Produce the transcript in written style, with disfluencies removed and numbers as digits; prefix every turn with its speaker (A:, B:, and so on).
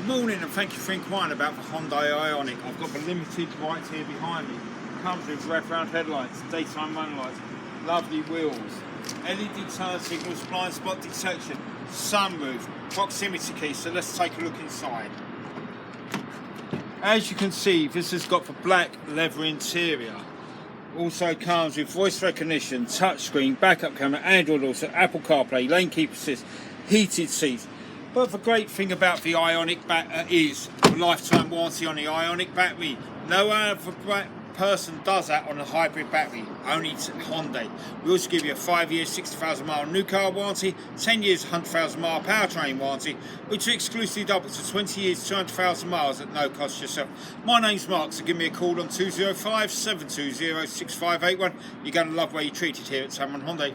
A: Good morning and thank you for inquiring about the Hyundai Ioniq. I've got the limited right here behind me. Comes with wraparound headlights, daytime running lights, lovely wheels, LED turn signals, blind spot detection, sunroof, proximity key. So let's take a look inside. As you can see, this has got the black leather interior. Also comes with voice recognition, touchscreen, backup camera, Android Auto, Apple CarPlay, lane keep assist, heated seats. But the great thing about the Ioniq is the lifetime warranty on the Ioniq battery. No other person does that on a hybrid battery, only Hyundai. We also give you a 5 years, 60,000 mile new car warranty, 10 years, 100,000 mile powertrain warranty, which exclusively doubles to 20 years, 200,000 miles at no cost yourself. My name's Mark, so give me a call on 205 720 6581. You're going to love where you're treated here at Tameron Hyundai.